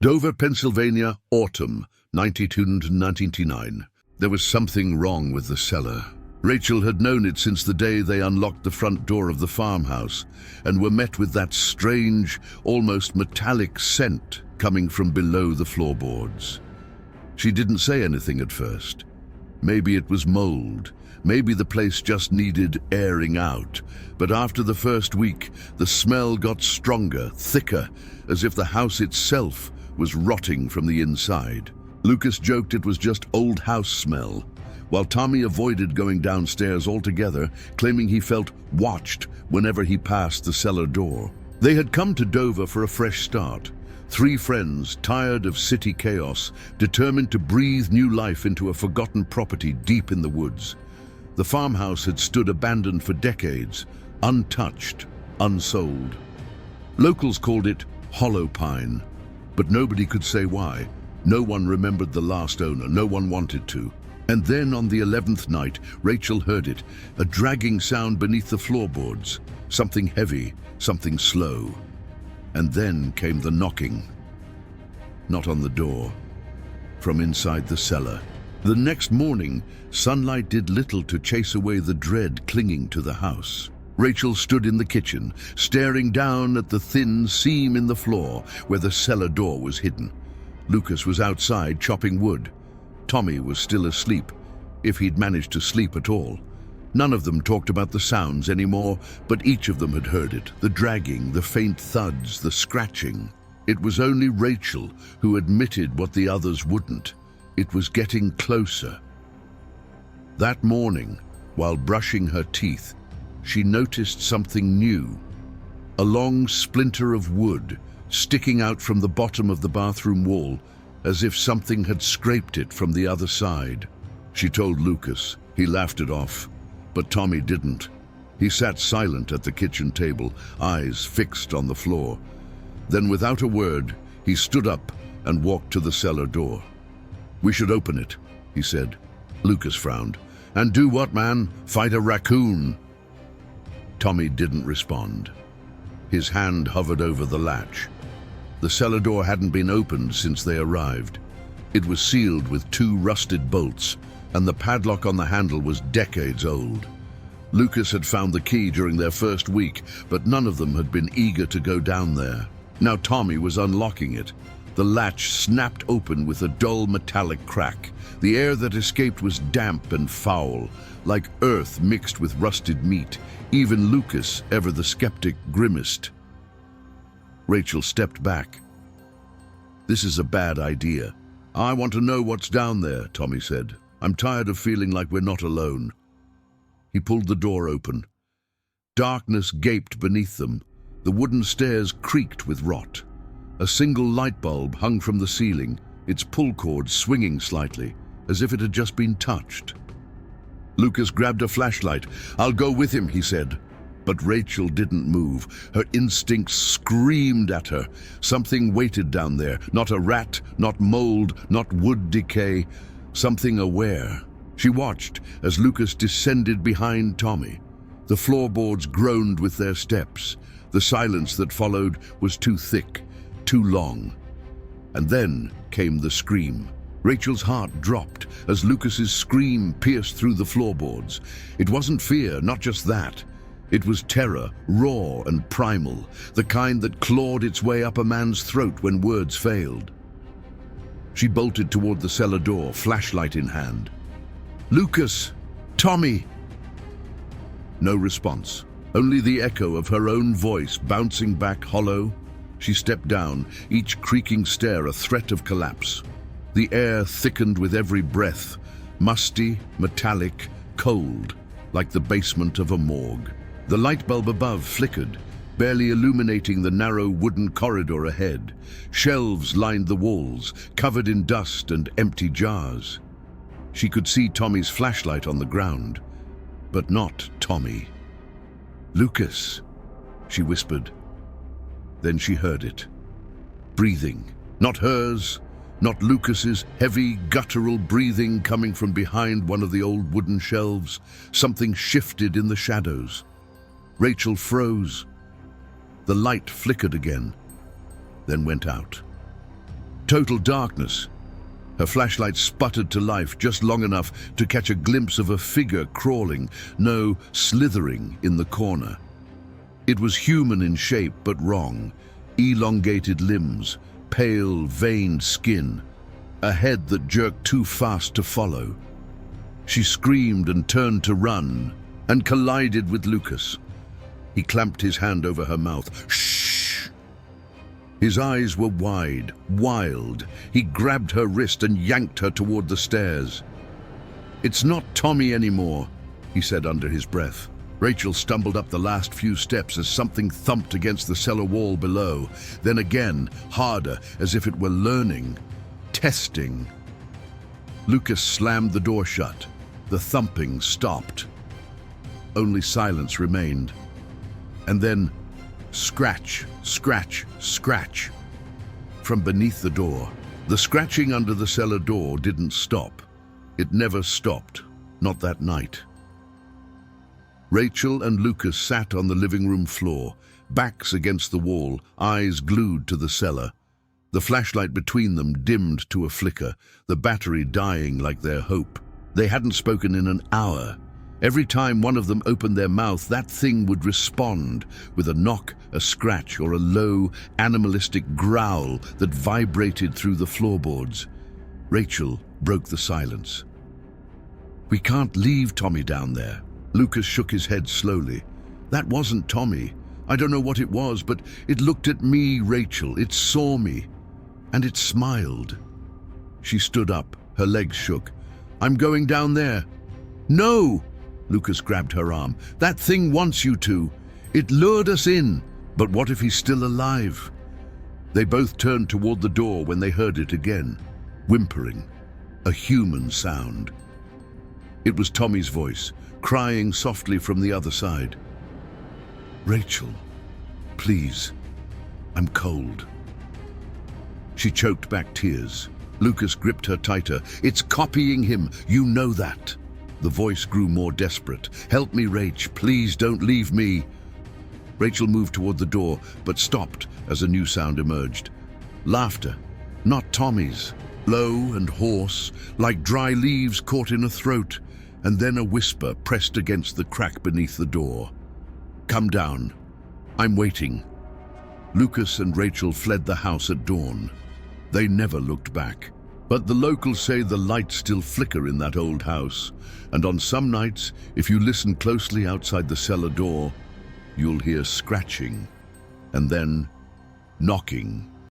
Dover, Pennsylvania, autumn, 1999. There was something wrong with the cellar. Rachel had known it since the day they unlocked the front door of the farmhouse and were met with that strange, almost metallic scent coming from below the floorboards. She didn't say anything at first. Maybe it was mold. Maybe the place just needed airing out. But after the first week, the smell got stronger, thicker, as if the house itself was rotting from the inside. Lucas joked it was just old house smell, while Tommy avoided going downstairs altogether, claiming he felt watched whenever he passed the cellar door. They had come to Dover for a fresh start. 3 friends, tired of city chaos, determined to breathe new life into a forgotten property deep in the woods. The farmhouse had stood abandoned for decades, untouched, unsold. Locals called it Hollow Pine, but nobody could say why. No one remembered the last owner, no one wanted to. And then on the 11th night, Rachel heard it, a dragging sound beneath the floorboards, something heavy, something slow. And then came the knocking. Not on the door, from inside the cellar. The next morning, sunlight did little to chase away the dread clinging to the house. Rachel stood in the kitchen, staring down at the thin seam in the floor where the cellar door was hidden. Lucas was outside chopping wood. Tommy was still asleep, if he'd managed to sleep at all. None of them talked about the sounds anymore, but each of them had heard it, the dragging, the faint thuds, the scratching. It was only Rachel who admitted what the others wouldn't. It was getting closer. That morning, while brushing her teeth, she noticed something new. A long splinter of wood sticking out from the bottom of the bathroom wall, as if something had scraped it from the other side. She told Lucas. He laughed it off, but Tommy didn't. He sat silent at the kitchen table, eyes fixed on the floor. Then, without a word, he stood up and walked to the cellar door. "We should open it," he said. Lucas frowned. "And do what, man? Fight a raccoon?" Tommy didn't respond. His hand hovered over the latch. The cellar door hadn't been opened since they arrived. It was sealed with 2 rusted bolts, and the padlock on the handle was decades old. Lucas had found the key during their first week, but none of them had been eager to go down there. Now Tommy was unlocking it. The latch snapped open with a dull metallic crack. The air that escaped was damp and foul, like earth mixed with rusted meat. Even Lucas, ever the skeptic, grimaced. Rachel stepped back. "This is a bad idea." "I want to know what's down there," Tommy said. "I'm tired of feeling like we're not alone." He pulled the door open. Darkness gaped beneath them. The wooden stairs creaked with rot. A single light bulb hung from the ceiling, its pull cord swinging slightly, as if it had just been touched. Lucas grabbed a flashlight. "I'll go with him," he said. But Rachel didn't move. Her instincts screamed at her. Something waited down there. Not a rat, not mold, not wood decay. Something aware. She watched as Lucas descended behind Tommy. The floorboards groaned with their steps. The silence that followed was too thick, too long. And then came the scream. Rachel's heart dropped as Lucas's scream pierced through the floorboards. It wasn't fear, not just that. It was terror, raw and primal, the kind that clawed its way up a man's throat when words failed. She bolted toward the cellar door, flashlight in hand. "Lucas! Tommy!" No response, only the echo of her own voice bouncing back hollow. She stepped down, each creaking stair a threat of collapse. The air thickened with every breath, musty, metallic, cold, like the basement of a morgue. The light bulb above flickered, barely illuminating the narrow wooden corridor ahead. Shelves lined the walls, covered in dust and empty jars. She could see Tommy's flashlight on the ground, but not Tommy. "Lucas," she whispered. Then she heard it. Breathing. Not hers, not Lucas's, heavy, guttural breathing coming from behind one of the old wooden shelves. Something shifted in the shadows. Rachel froze. The light flickered again, then went out. Total darkness. Her flashlight sputtered to life just long enough to catch a glimpse of a figure crawling, no, slithering in the corner. It was human in shape, but wrong. Elongated limbs, pale, veined skin, a head that jerked too fast to follow. She screamed and turned to run, and collided with Lucas. He clamped his hand over her mouth. Shh! His eyes were wide, wild. He grabbed her wrist and yanked her toward the stairs. "It's not Tommy anymore," he said under his breath. Rachel stumbled up the last few steps as something thumped against the cellar wall below. Then again, harder, as if it were learning, testing. Lucas slammed the door shut. The thumping stopped. Only silence remained. And then, scratch, scratch, scratch. From beneath the door. The scratching under the cellar door didn't stop. It never stopped, not that night. Rachel and Lucas sat on the living room floor, backs against the wall, eyes glued to the cellar. The flashlight between them dimmed to a flicker, the battery dying like their hope. They hadn't spoken in an hour. Every time one of them opened their mouth, that thing would respond with a knock, a scratch, or a low, animalistic growl that vibrated through the floorboards. Rachel broke the silence. "We can't leave Tommy down there." Lucas shook his head slowly. "That wasn't Tommy. I don't know what it was, but it looked at me, Rachel. It saw me. And it smiled." She stood up. Her legs shook. "I'm going down there." "No!" Lucas grabbed her arm. "That thing wants you to. It lured us in. But what if he's still alive?" They both turned toward the door when they heard it again. Whimpering. A human sound. It was Tommy's voice, crying softly from the other side. "Rachel, please, I'm cold." She choked back tears. Lucas gripped her tighter. "It's copying him, you know that." The voice grew more desperate. "Help me, Rach, please don't leave me." Rachel moved toward the door, but stopped as a new sound emerged. Laughter, not Tommy's. Low and hoarse, like dry leaves caught in a throat, and then a whisper pressed against the crack beneath the door. "Come down. I'm waiting." Lucas and Rachel fled the house at dawn. They never looked back. But the locals say the lights still flicker in that old house, and on some nights, if you listen closely outside the cellar door, you'll hear scratching, and then knocking.